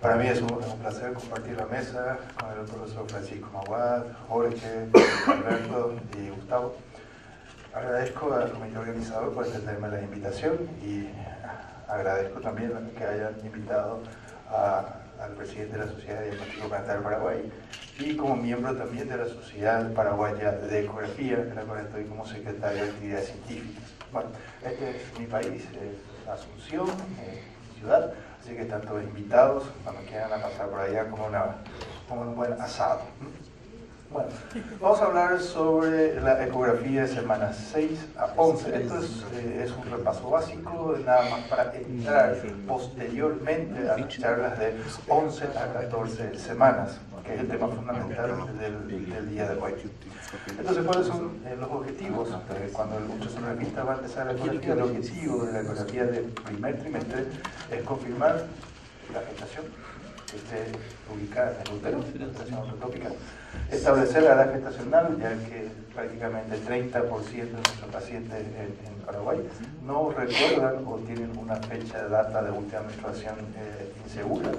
Para mí es un placer compartir la mesa con el profesor Francisco Maguad, Jorge, Alberto y Gustavo. Agradezco al comité organizador por extenderme la invitación y agradezco también que hayan invitado al presidente de la Sociedad de Diagnóstico Prenatal Paraguay y como miembro también de la Sociedad Paraguaya de Ecografía, en la cual estoy como secretario de Actividades Científicas. Bueno, este es mi país, es Asunción, mi ciudad, así que están todos invitados cuando quieran a pasar por allá como un buen asado. Bueno, vamos a hablar sobre la ecografía de semanas 6 a 11. Esto es un repaso básico, nada más para entrar posteriormente a las charlas de 11 a 14 semanas, que es el tema fundamental del día de hoy. Entonces, ¿cuáles son los objetivos? Cuando el ultrasonografista va a empezar la ecografía, el objetivo de la ecografía del primer trimestre es confirmar la gestación que esté ubicada en el útero, la gestación ortotópica, establecer la edad gestacional, ya que prácticamente el 30% de nuestros pacientes en Paraguay no recuerdan o tienen una fecha de data de última menstruación insegura.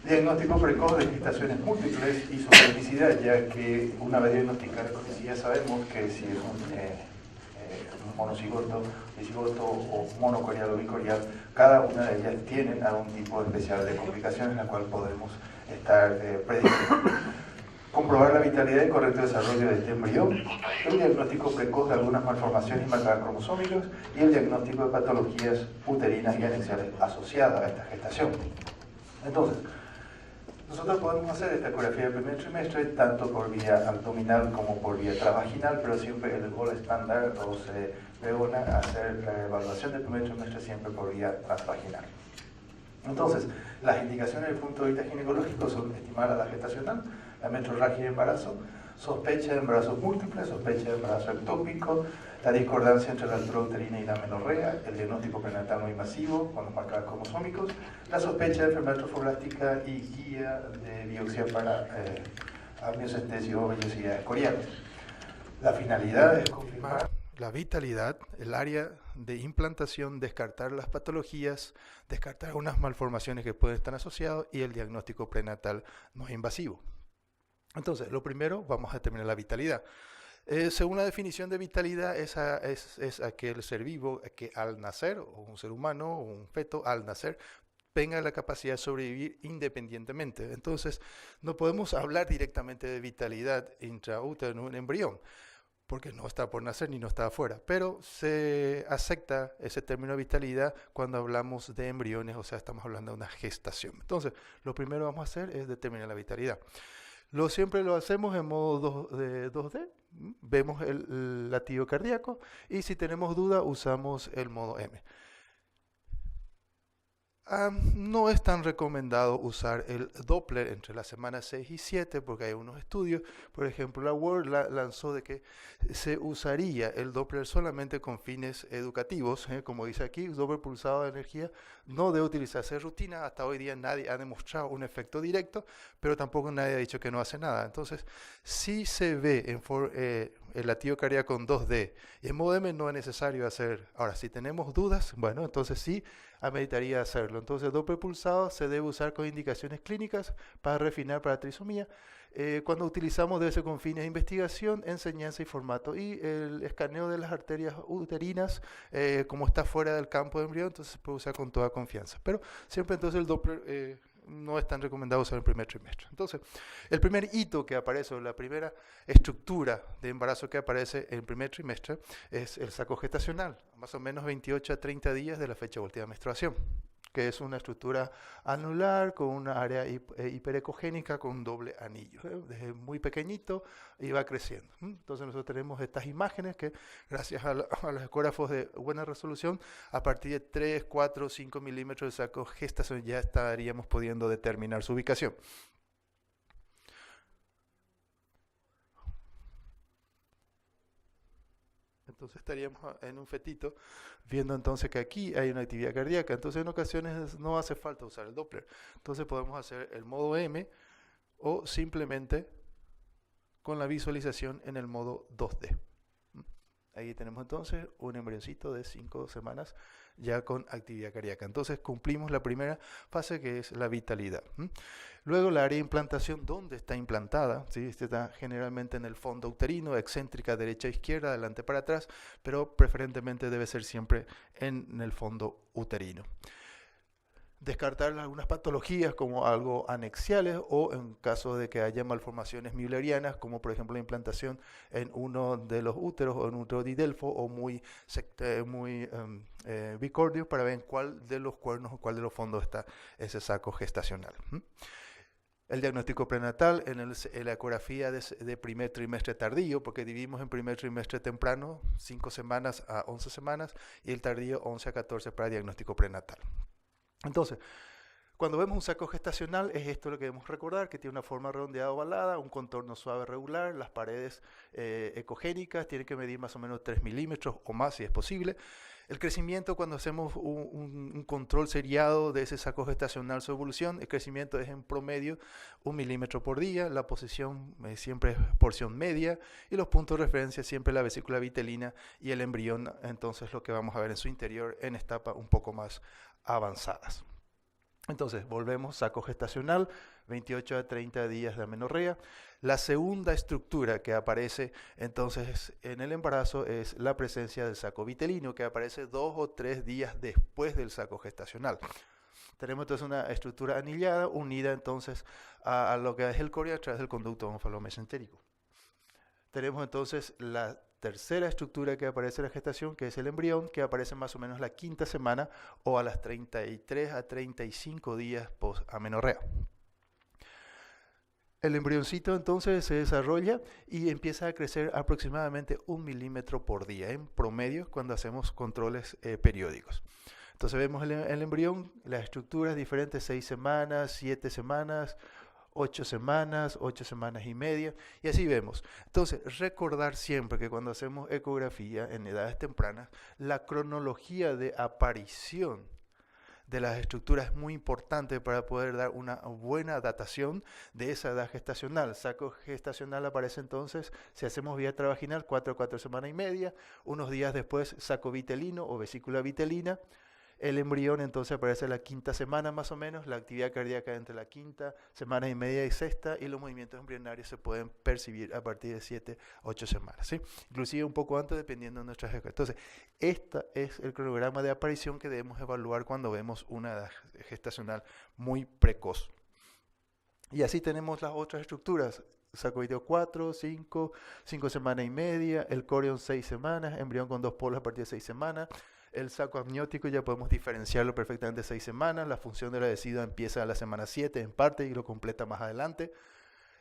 Diagnóstico precoz de gestaciones múltiples y su cronicidad, ya que una vez diagnosticada la cronicidad sabemos que si es un monocigoto, dicigoto o monocorial o bicorial, cada una de ellas tienen algún tipo especial de complicaciones en la cual podemos estar prediciendo. Comprobar la vitalidad y correcto desarrollo de este embrión, el diagnóstico precoz de algunas malformaciones y marcadas cromosómicos y el diagnóstico de patologías uterinas y anexiales asociadas a esta gestación. Entonces, nosotros podemos hacer esta ecografía del primer trimestre tanto por vía abdominal como por vía transvaginal, pero siempre el gol estándar o se pregona hacer la evaluación del primer trimestre siempre por vía transvaginal. Entonces, las indicaciones desde el punto de vista ginecológico son estimar la edad gestacional, la metrorragia de embarazo, sospecha de embarazos múltiples, sospecha de embarazo ectópico, la discordancia entre la altura uterina y la menorrea, el diagnóstico prenatal no invasivo con los marcadores cromosómicos, la sospecha de enfermedad trofoblástica y guía de biopsia para amniocentesis o vellosidades coriales. La finalidad es confirmar la vitalidad, el área de implantación, descartar las patologías, descartar unas malformaciones que pueden estar asociadas y el diagnóstico prenatal no invasivo. Entonces, lo primero, vamos a determinar la vitalidad. Según la definición de vitalidad, es aquel ser vivo que al nacer, o un ser humano, o un feto al nacer, tenga la capacidad de sobrevivir independientemente. Entonces, no podemos hablar directamente de vitalidad intraútero en un embrión, porque no está por nacer ni no está afuera, pero se acepta ese término de vitalidad cuando hablamos de embriones, o sea, estamos hablando de una gestación. Entonces, lo primero que vamos a hacer es determinar la vitalidad. Siempre lo hacemos en modo 2D, vemos el latido cardíaco y si tenemos duda usamos el modo M. No es tan recomendado usar el Doppler entre las semanas 6 y 7 porque hay unos estudios, por ejemplo la World lanzó de que se usaría el Doppler solamente con fines educativos, como dice aquí, Doppler pulsado de energía no debe utilizarse de rutina, hasta hoy día nadie ha demostrado un efecto directo, pero tampoco nadie ha dicho que no hace nada. Entonces, si se ve el latido cardíaco en 2D y en modo M no es necesario hacer. Ahora, si tenemos dudas, bueno, entonces sí, ameritaría hacerlo. Entonces, Doppler pulsado se debe usar con indicaciones clínicas para refinar para trisomía. Cuando utilizamos debe ser con fines de investigación, enseñanza y formato. Y el escaneo de las arterias uterinas, como está fuera del campo de embrión, entonces se puede usar con toda confianza. Pero siempre entonces el Doppler no es tan recomendado usar en el primer trimestre. Entonces, el primer hito que aparece, o la primera estructura de embarazo que aparece en el primer trimestre es el saco gestacional, más o menos 28 a 30 días de la fecha de última menstruación, que es una estructura anular con una área hiperecogénica con un doble anillo, desde muy pequeñito y va creciendo. Entonces nosotros tenemos estas imágenes que gracias a los ecógrafos de buena resolución, a partir de 3, 4, 5 milímetros de saco gestacional ya estaríamos pudiendo determinar su ubicación. Entonces estaríamos en un fetito viendo entonces que aquí hay una actividad cardíaca. Entonces en ocasiones no hace falta usar el Doppler. Entonces podemos hacer el modo M o simplemente con la visualización en el modo 2D. Ahí tenemos entonces un embrioncito de 5 semanas ya con actividad cardíaca. Entonces cumplimos la primera fase, que es la vitalidad. Luego la área de implantación, ¿dónde está implantada? ¿Sí? Este está generalmente en el fondo uterino, excéntrica derecha a izquierda, adelante para atrás, pero preferentemente debe ser siempre en el fondo uterino. Descartar algunas patologías como algo anexiales, o en caso de que haya malformaciones müllerianas, como por ejemplo la implantación en uno de los úteros o en un útero didelfo o muy bicordio, para ver en cuál de los cuernos o cuál de los fondos está ese saco gestacional. El diagnóstico prenatal en la ecografía de primer trimestre tardío, porque dividimos en primer trimestre temprano 5 semanas a 11 semanas y el tardío 11 a 14 para diagnóstico prenatal. Entonces, cuando vemos un saco gestacional, es esto lo que debemos recordar, que tiene una forma redondeada ovalada, un contorno suave regular, las paredes ecogénicas tienen que medir más o menos 3 milímetros o más si es posible. El crecimiento, cuando hacemos un control seriado de ese saco gestacional, su evolución, el crecimiento es en promedio 1 milímetro por día, la posición siempre es porción media, y los puntos de referencia siempre la vesícula vitelina y el embrión, entonces lo que vamos a ver en su interior en etapas un poco más avanzadas. Entonces, volvemos, saco gestacional, 28 a 30 días de amenorrea. La segunda estructura que aparece entonces en el embarazo es la presencia del saco vitelino, que aparece 2 o 3 días después del saco gestacional. Tenemos entonces una estructura anillada unida entonces a lo que es el corio a través del conducto ónfalo-mesentérico. Tenemos entonces la tercera estructura que aparece en la gestación, que es el embrión, que aparece más o menos la quinta semana o a las 33 a 35 días post-amenorrea. El embrioncito entonces se desarrolla y empieza a crecer aproximadamente 1 milímetro por día en promedio cuando hacemos controles periódicos. Entonces vemos el embrión, las estructuras diferentes, 6 semanas, 7 semanas, 8 semanas y media, y así vemos. Entonces, recordar siempre que cuando hacemos ecografía en edades tempranas, la cronología de aparición de las estructuras es muy importante para poder dar una buena datación de esa edad gestacional. Saco gestacional aparece entonces, si hacemos vía travaginal, 4 a 4 semanas y media, unos días después saco vitelino o vesícula vitelina. El embrión entonces aparece en la quinta semana más o menos, la actividad cardíaca entre la quinta semana y media y sexta, y los movimientos embrionarios se pueden percibir a partir de 7, 8 semanas, ¿sí? Inclusive un poco antes dependiendo de nuestras épocas. Entonces, este es el cronograma de aparición que debemos evaluar cuando vemos una edad gestacional muy precoz. Y así tenemos las otras estructuras. Saco vídeo 4, 5 semanas y media, el corion 6 semanas, embrión con 2 polos a partir de 6 semanas. El saco amniótico ya podemos diferenciarlo perfectamente 6 semanas. La función de la decida empieza a la semana 7 en parte y lo completa más adelante.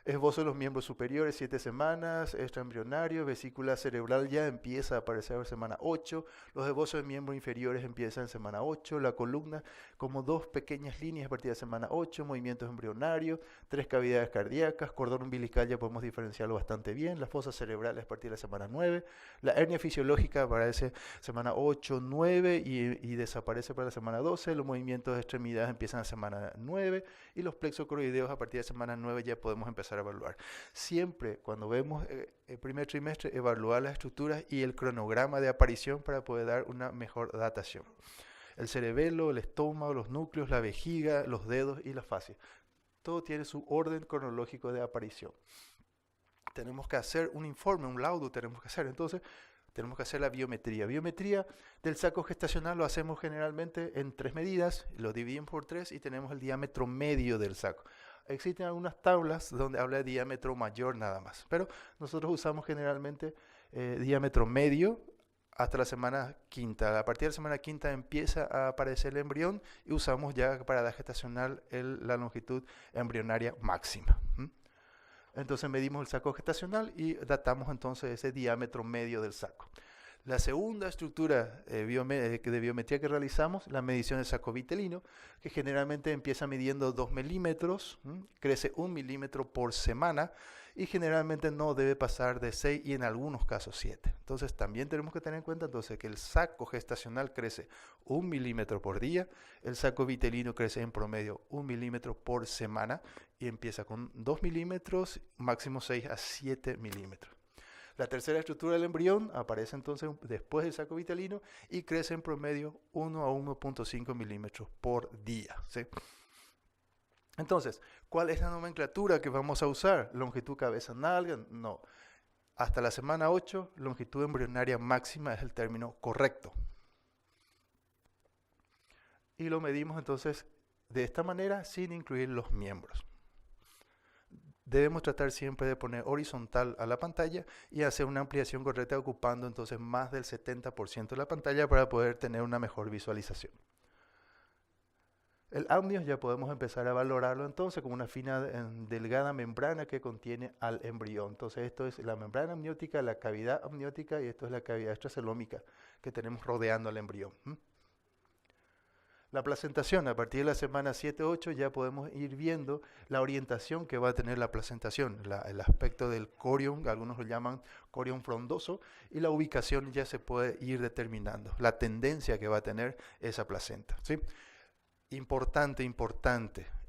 Esbozo de los miembros superiores, 7 semanas, extraembrionario, vesícula cerebral ya empieza a aparecer en semana 8, los esbozos de miembros inferiores empiezan en semana 8, la columna como 2 pequeñas líneas a partir de semana 8, movimientos embrionarios, 3 cavidades cardíacas, cordón umbilical ya podemos diferenciarlo bastante bien, las fosas cerebrales a partir de la semana 9, la hernia fisiológica aparece semana 8, 9 y desaparece para la semana 12, los movimientos de extremidades empiezan en semana 9 y los plexos coroideos a partir de semana 9 ya podemos empezar a evaluar. Siempre cuando vemos el primer trimestre, evaluar las estructuras y el cronograma de aparición para poder dar una mejor datación. El cerebelo, el estómago, los núcleos, la vejiga, los dedos y la fascia. Todo tiene su orden cronológico de aparición. Tenemos que hacer un informe, un laudo tenemos que hacer. Entonces, tenemos que hacer la biometría. Biometría del saco gestacional lo hacemos generalmente en 3 medidas, lo dividimos por 3 y tenemos el diámetro medio del saco. Existen algunas tablas donde habla de diámetro mayor nada más, pero nosotros usamos generalmente diámetro medio hasta la semana quinta. A partir de la semana quinta empieza a aparecer el embrión y usamos ya para la gestacional la longitud embrionaria máxima. Entonces medimos el saco gestacional y datamos entonces ese diámetro medio del saco. La segunda estructura de biometría que realizamos, la medición del saco vitelino, que generalmente empieza midiendo 2 milímetros, crece 1 milímetro por semana y generalmente no debe pasar de 6 y en algunos casos 7. Entonces también tenemos que tener en cuenta entonces que el saco gestacional crece 1 milímetro por día, el saco vitelino crece en promedio 1 milímetro por semana y empieza con 2 milímetros, máximo 6 a 7 milímetros. La tercera estructura del embrión aparece entonces después del saco vitelino y crece en promedio 1 a 1.5 milímetros por día, ¿sí? Entonces, ¿cuál es la nomenclatura que vamos a usar? ¿Longitud cabeza-nalga? No. Hasta la semana 8, longitud embrionaria máxima es el término correcto. Y lo medimos entonces de esta manera sin incluir los miembros. Debemos tratar siempre de poner horizontal a la pantalla y hacer una ampliación correcta ocupando entonces más del 70% de la pantalla para poder tener una mejor visualización. El amnios ya podemos empezar a valorarlo entonces como una fina delgada membrana que contiene al embrión. Entonces esto es la membrana amniótica, la cavidad amniótica y esto es la cavidad extracelómica que tenemos rodeando al embrión. La placentación, a partir de la semana 7-8 ya podemos ir viendo la orientación que va a tener la placentación, el aspecto del corión, algunos lo llaman corión frondoso, y la ubicación ya se puede ir determinando, la tendencia que va a tener esa placenta, ¿sí? Importante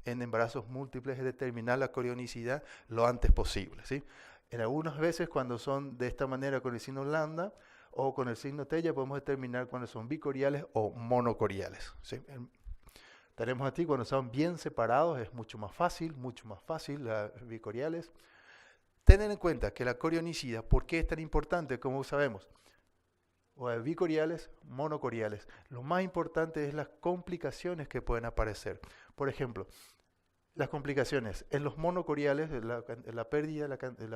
en embarazos múltiples es determinar la corionicidad lo antes posible, ¿sí? En algunas veces cuando son de esta manera con el signo lambda o con el signo T ya podemos determinar cuando son bicoriales o monocoriales, ¿sí? Tenemos aquí cuando son bien separados es mucho más fácil las bicoriales. Tener en cuenta que la corionicidad, ¿por qué es tan importante? Como sabemos, o bicoriales, monocoriales. Lo más importante es las complicaciones que pueden aparecer. Por ejemplo, las complicaciones en los monocoriales, la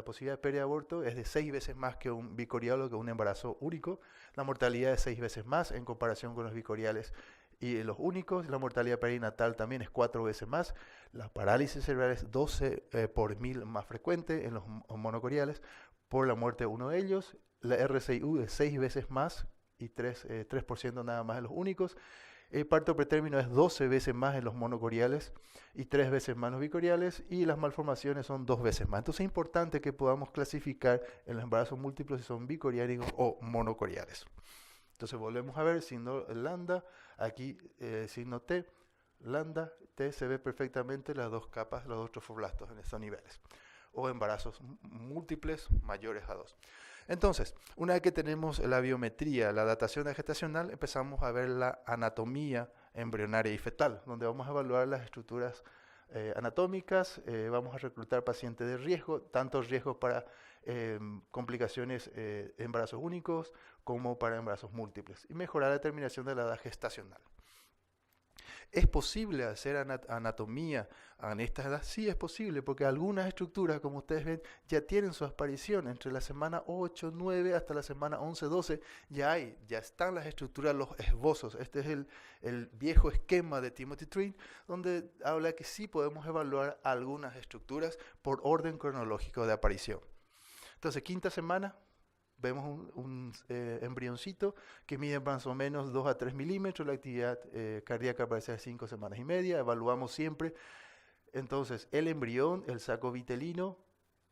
posibilidad de pérdida de aborto es de 6 veces más que un bicorial o que un embarazo único. La mortalidad es 6 veces más en comparación con los bicoriales y los únicos. La mortalidad perinatal también es 4 veces más. La parálisis cerebral es 12 por 1000 más frecuente en los monocoriales por la muerte de uno de ellos. La RCIU es 6 veces más y 3% nada más en los únicos. El parto pretérmino es 12 veces más en los monocoriales y 3 veces más en los bicoriales y las malformaciones son 2 veces más. Entonces es importante que podamos clasificar en los embarazos múltiples si son bicoriánicos o monocoriales. Entonces volvemos a ver signo lambda, aquí signo T, lambda, T se ve perfectamente las dos capas, los dos trofoblastos en estos niveles. O embarazos múltiples mayores a 2. Entonces, una vez que tenemos la biometría, la datación gestacional, empezamos a ver la anatomía embrionaria y fetal, donde vamos a evaluar las estructuras anatómicas, vamos a reclutar pacientes de riesgo, tanto riesgo para complicaciones embarazos únicos como para embarazos múltiples, y mejorar la determinación de la edad gestacional. ¿Es posible hacer anatomía en esta edad? Sí, es posible, porque algunas estructuras, como ustedes ven, ya tienen su aparición entre la semana 8, 9 hasta la semana 11, 12. Ya están las estructuras, los esbozos. Este es el viejo esquema de Timothy Trinh, donde habla que sí podemos evaluar algunas estructuras por orden cronológico de aparición. Entonces, quinta semana, vemos un embrioncito que mide más o menos 2 a 3 milímetros, la actividad cardíaca aparece a 5 semanas y media, evaluamos siempre entonces el embrión, el saco vitelino,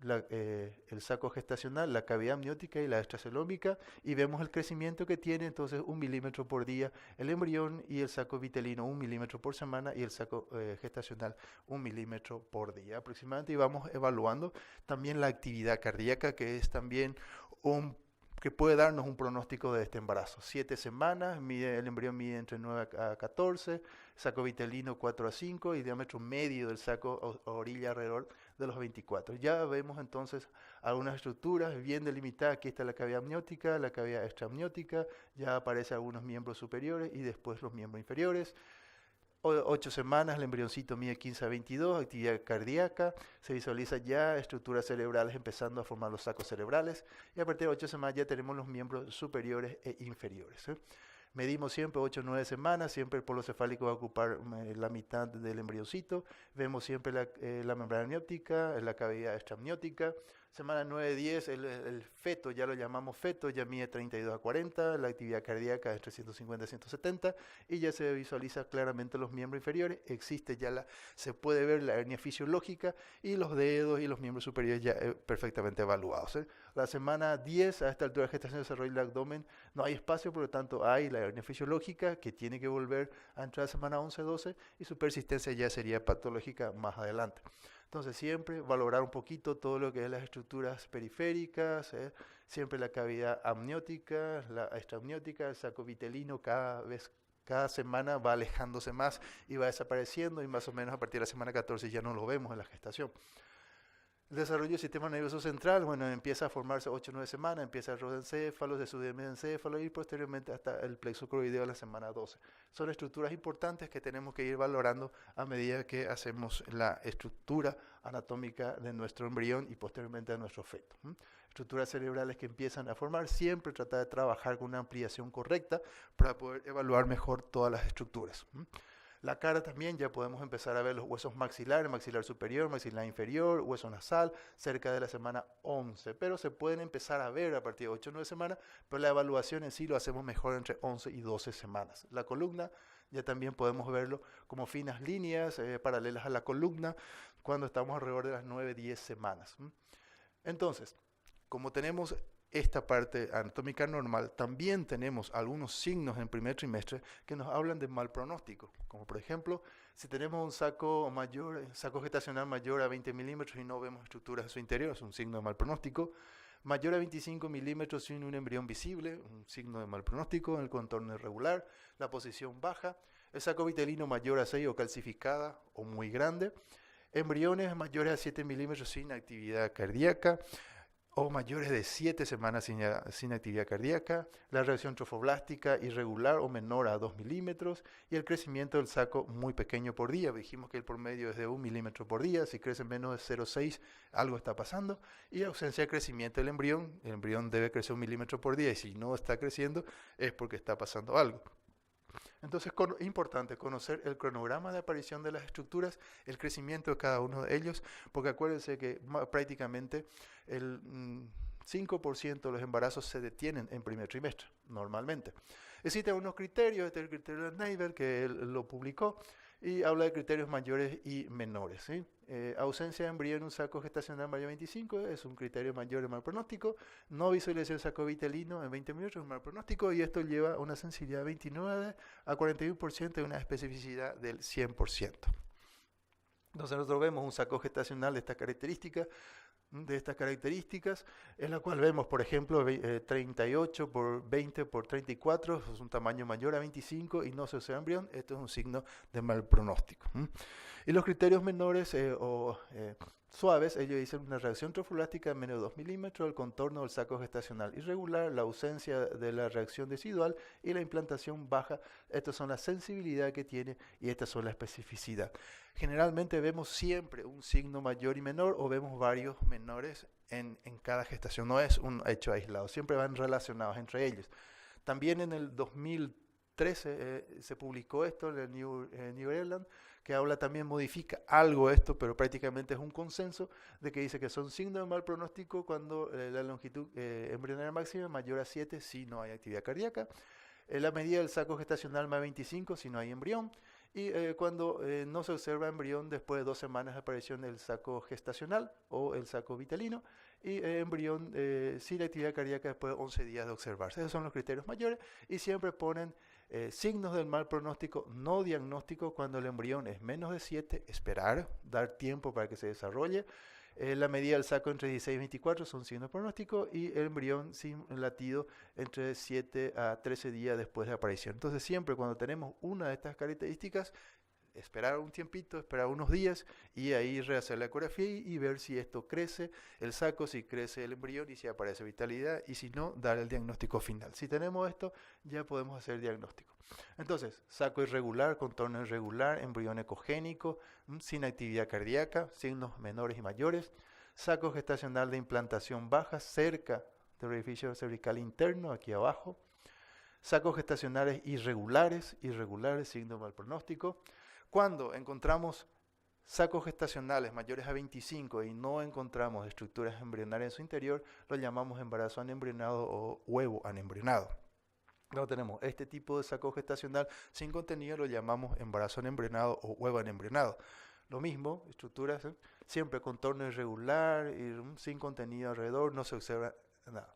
el saco gestacional, la cavidad amniótica y la extracelómica, y vemos el crecimiento que tiene entonces 1 milímetro por día el embrión y el saco vitelino 1 milímetro por semana y el saco gestacional 1 milímetro por día aproximadamente, y vamos evaluando también la actividad cardíaca, que es también que puede darnos un pronóstico de este embarazo. 7 semanas, el embrión mide entre 9 a 14, saco vitelino 4 a 5 y diámetro medio del saco orilla alrededor de los 24. Ya vemos entonces algunas estructuras bien delimitadas. Aquí está la cavidad amniótica, la cavidad extraamniótica, ya aparecen algunos miembros superiores y después los miembros inferiores. 8 semanas, el embrioncito mide 15 a 22, actividad cardíaca, se visualiza ya estructuras cerebrales empezando a formar los sacos cerebrales, y a partir de 8 semanas ya tenemos los miembros superiores e inferiores. Medimos siempre 8 o 9 semanas, siempre el polo cefálico va a ocupar la mitad del embrioncito, vemos siempre la membrana amniótica, la cavidad extraamniótica. Semana 9-10, el feto, ya lo llamamos feto, ya mide 32 a 40, la actividad cardíaca es 350 a 170 y ya se visualiza claramente los miembros inferiores, existe ya se puede ver la hernia fisiológica y los dedos y los miembros superiores ya perfectamente evaluados. La semana 10, a esta altura de gestación, desarrollo del abdomen, no hay espacio, por lo tanto hay la hernia fisiológica que tiene que volver a entrar a semana 11-12 y su persistencia ya sería patológica más adelante. Entonces siempre valorar un poquito todo lo que es las estructuras periféricas, siempre la cavidad amniótica, la extraamniótica, el saco vitelino cada semana va alejándose más y va desapareciendo y más o menos a partir de la semana 14 ya no lo vemos en la gestación. El desarrollo del sistema nervioso central, bueno, empieza a formarse 8 o 9 semanas, empieza el rodencéfalo, se sube el mesencéfalo y posteriormente hasta el plexo coroideo en la semana 12. Son estructuras importantes que tenemos que ir valorando a medida que hacemos la estructura anatómica de nuestro embrión y posteriormente de nuestro feto. Estructuras cerebrales que empiezan a formar, siempre tratar de trabajar con una ampliación correcta para poder evaluar mejor todas las estructuras. La cara también ya podemos empezar a ver los huesos maxilares, maxilar superior, maxilar inferior, hueso nasal, cerca de la semana 11. Pero se pueden empezar a ver a partir de 8 o 9 semanas, pero la evaluación en sí lo hacemos mejor entre 11 y 12 semanas. La columna ya también podemos verlo como finas líneas paralelas a la columna cuando estamos alrededor de las 9-10 semanas. Entonces, como tenemos esta parte anatómica normal, también tenemos algunos signos en primer trimestre que nos hablan de mal pronóstico, como por ejemplo, si tenemos un saco gestacional mayor a 20 milímetros y no vemos estructuras en su interior, es un signo de mal pronóstico. Mayor a 25 milímetros sin un embrión visible, un signo de mal pronóstico, en el contorno irregular, la posición baja, el saco vitelino mayor a 6 o calcificada o muy grande, embriones mayores a 7 milímetros sin actividad cardíaca, o mayores de 7 semanas sin actividad cardíaca, la reacción trofoblástica irregular o menor a 2 milímetros y el crecimiento del saco muy pequeño por día. Dijimos que el promedio es de 1 milímetro por día, si crece menos de 0,6 algo está pasando, y ausencia de crecimiento del embrión. El embrión debe crecer 1 milímetro por día y si no está creciendo es porque está pasando algo. Entonces es importante conocer el cronograma de aparición de las estructuras, el crecimiento de cada uno de ellos, porque acuérdense que prácticamente el 5% de los embarazos se detienen en primer trimestre, normalmente. Existen unos criterios, este es el criterio de Neiber, que él lo publicó, y habla de criterios mayores y menores. ¿Sí? Ausencia de embrión en un saco gestacional mayor a 25 es un criterio mayor de mal pronóstico. No visualización del saco vitelino en 20 minutos es un mal pronóstico y esto lleva a una sensibilidad de 29 a 41% y una especificidad del 100%. Entonces nosotros vemos un saco gestacional de estas características, en la cual vemos, por ejemplo, 38 por 20 por 34, es un tamaño mayor a 25 y no se observa embrión. Esto es un signo de mal pronóstico. Y los criterios menores suaves, ellos dicen una reacción trofoblástica de menos de 2 milímetros, el contorno del saco gestacional irregular, la ausencia de la reacción decidual y la implantación baja. Estas son la sensibilidad que tiene y estas son la especificidad. Generalmente vemos siempre un signo mayor y menor o vemos varios menores en cada gestación. No es un hecho aislado, siempre van relacionados entre ellos. También en el 2013 se publicó esto en el New England, que habla también, modifica algo esto, pero prácticamente es un consenso de que dice que son signos de mal pronóstico cuando la longitud embrionaria máxima es mayor a 7 si no hay actividad cardíaca, la medida del saco gestacional más 25 si no hay embrión, y cuando no se observa embrión después de 2 semanas de aparición del saco gestacional o el saco vitelino, y embrión sin actividad cardíaca después de 11 días de observarse. Esos son los criterios mayores y siempre ponen signos del mal pronóstico no diagnóstico cuando el embrión es menos de 7, esperar, dar tiempo para que se desarrolle. La medida del saco entre 16 y 24 son signos pronósticos y el embrión sin latido entre 7 a 13 días después de aparición. Entonces siempre cuando tenemos una de estas características, esperar un tiempito, esperar unos días y ahí rehacer la ecografía y ver si esto crece, el saco, si crece el embrión y si aparece vitalidad y si no, dar el diagnóstico final. Si tenemos esto, ya podemos hacer el diagnóstico. Entonces, saco irregular, contorno irregular, embrión ecogénico, sin actividad cardíaca, signos menores y mayores, saco gestacional de implantación baja cerca del orificio cervical interno, aquí abajo, sacos gestacionales irregulares, signo mal pronóstico. Cuando encontramos sacos gestacionales mayores a 25 y no encontramos estructuras embrionarias en su interior, lo llamamos embarazo anembrionado o huevo anembrionado. Luego tenemos este tipo de saco gestacional sin contenido, lo llamamos embarazo anembrionado o huevo anembrionado. Lo mismo, estructuras siempre contorno irregular y sin contenido alrededor, no se observa nada.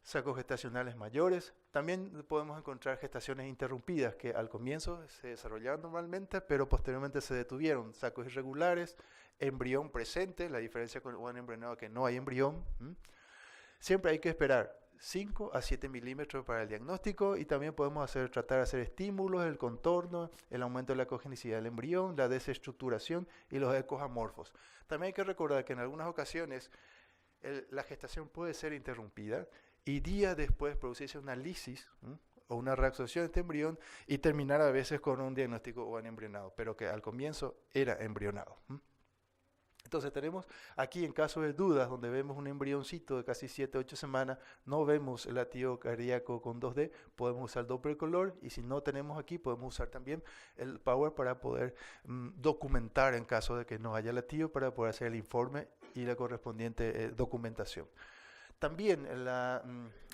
sacos gestacionales mayores. También podemos encontrar gestaciones interrumpidas que al comienzo se desarrollaban normalmente, pero posteriormente se detuvieron. Sacos irregulares, embrión presente, la diferencia con un embrionado es que no hay embrión. Siempre hay que esperar 5 a 7 milímetros para el diagnóstico y también podemos tratar de hacer estímulos, el contorno, el aumento de la cogenicidad del embrión, la desestructuración y los ecos amorfos. También hay que recordar que en algunas ocasiones la gestación puede ser interrumpida y días después producirse una lisis o una reabsorción de este embrión y terminar a veces con un diagnóstico o un embrionado, pero que al comienzo era embrionado. Entonces tenemos aquí en caso de dudas, donde vemos un embrioncito de casi 7-8 semanas, no vemos el latido cardíaco con 2D, podemos usar Doppler color y si no tenemos aquí podemos usar también el Power para poder documentar en caso de que no haya latido para poder hacer el informe y la correspondiente documentación. También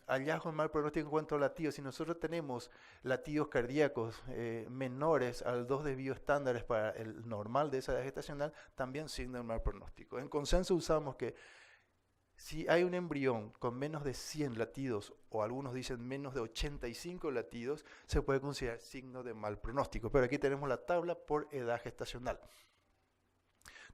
hallazgo en mal pronóstico en cuanto a latidos. Si nosotros tenemos latidos cardíacos menores al 2 de bioestándares para el normal de esa edad gestacional, también signo de mal pronóstico. En consenso usamos que si hay un embrión con menos de 100 latidos, o algunos dicen menos de 85 latidos, se puede considerar signo de mal pronóstico. Pero aquí tenemos la tabla por edad gestacional.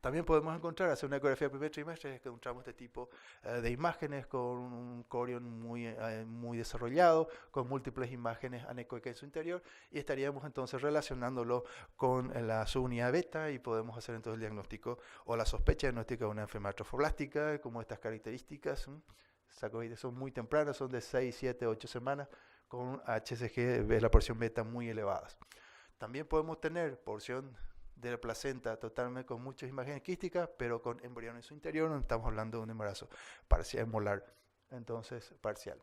También podemos hacer una ecografía de primer trimestre, encontramos este tipo de imágenes con un corion muy desarrollado, con múltiples imágenes anecoicas en su interior, y estaríamos entonces relacionándolo con la subunidad beta y podemos hacer entonces el diagnóstico o la sospecha diagnóstica de una enfermedad trofoblástica, como estas características. Sacoides son muy tempranas, son de 6, 7, 8 semanas, con HCG de la porción beta muy elevadas. También podemos tener porción de la placenta totalmente con muchas imágenes quísticas, pero con embrión en su interior, no estamos hablando de un embarazo parcial molar, entonces parcial.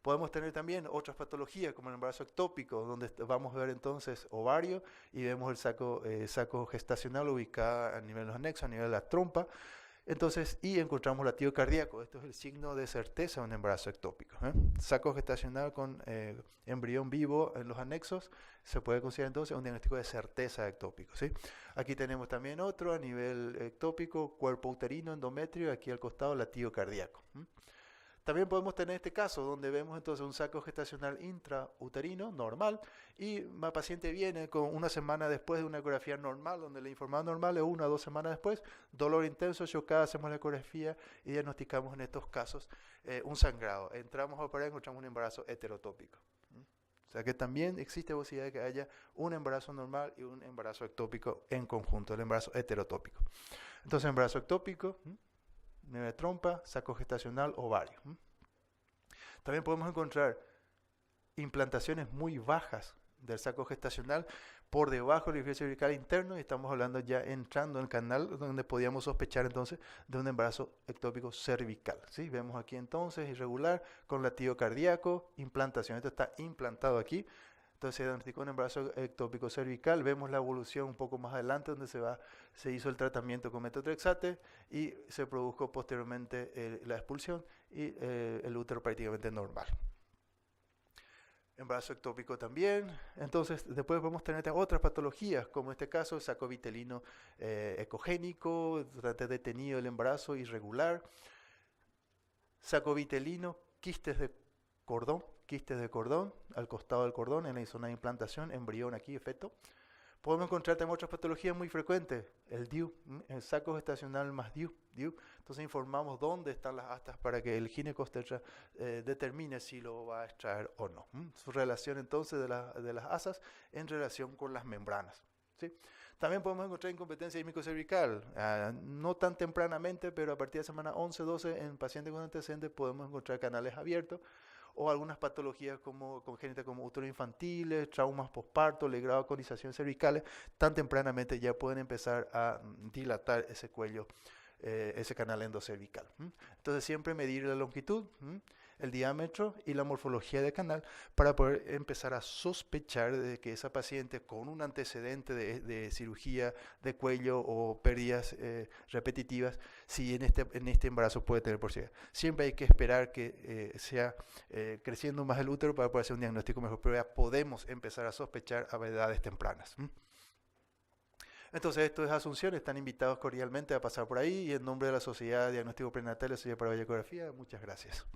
Podemos tener también otras patologías como el embarazo ectópico, donde vamos a ver entonces ovario y vemos el saco gestacional ubicado a nivel de los anexos, a nivel de la trompa. Entonces, y encontramos latido cardíaco. Esto es el signo de certeza de un embarazo ectópico. Saco gestacional con embrión vivo en los anexos se puede considerar entonces un diagnóstico de certeza ectópico. ¿Sí? Aquí tenemos también otro a nivel ectópico, cuerpo uterino, endometrio, aquí al costado latido cardíaco. También podemos tener este caso donde vemos entonces un saco gestacional intrauterino normal y la paciente viene con una semana después de una ecografía normal, donde la información normal es 1 a 2 semanas después, dolor intenso, chocada, hacemos la ecografía y diagnosticamos en estos casos un sangrado. Entramos a operar y encontramos un embarazo heterotópico. O sea que también existe posibilidad de que haya un embarazo normal y un embarazo ectópico en conjunto, el embarazo heterotópico. Entonces, embarazo ectópico, nivel de trompa, saco gestacional, ovario. También podemos encontrar implantaciones muy bajas del saco gestacional por debajo del orificio cervical interno y estamos hablando ya entrando en el canal donde podíamos sospechar entonces de un embarazo ectópico cervical. ¿Sí? Vemos aquí entonces irregular con latido cardíaco, implantación. Esto está implantado aquí. Entonces se diagnosticó un embarazo ectópico cervical, vemos la evolución un poco más adelante donde se hizo el tratamiento con metotrexate y se produjo posteriormente la expulsión y el útero prácticamente normal. Embarazo ectópico también. Entonces después podemos tener otras patologías, como en este caso el saco vitelino ecogénico, detenido el embarazo irregular, saco vitelino, quistes de cordón al costado del cordón en la zona de implantación, embrión aquí, feto. Podemos encontrar también otras patologías muy frecuentes, el DIU, el saco gestacional más DIU. Entonces informamos dónde están las astas para que el ginecobstetra determine si lo va a extraer o no. Su relación entonces de las asas en relación con las membranas. ¿Sí? También podemos encontrar incompetencia ismicocervical, no tan tempranamente, pero a partir de semana 11-12 en pacientes con antecedentes podemos encontrar canales abiertos o algunas patologías congénitas como úteros infantiles, traumas postparto, legrado, conizaciones cervicales, tan tempranamente ya pueden empezar a dilatar ese cuello, ese canal endocervical. Entonces siempre medir la longitud, el diámetro y la morfología del canal para poder empezar a sospechar de que esa paciente con un antecedente de cirugía de cuello o pérdidas repetitivas, si en este embarazo puede tener posibilidad. Siempre hay que esperar que sea creciendo más el útero para poder hacer un diagnóstico mejor, pero ya podemos empezar a sospechar a edades tempranas. Entonces, esto es Asunción, están invitados cordialmente a pasar por ahí y en nombre de la Sociedad de Diagnóstico Prenatal y la Sociedad para Ecografía, muchas gracias.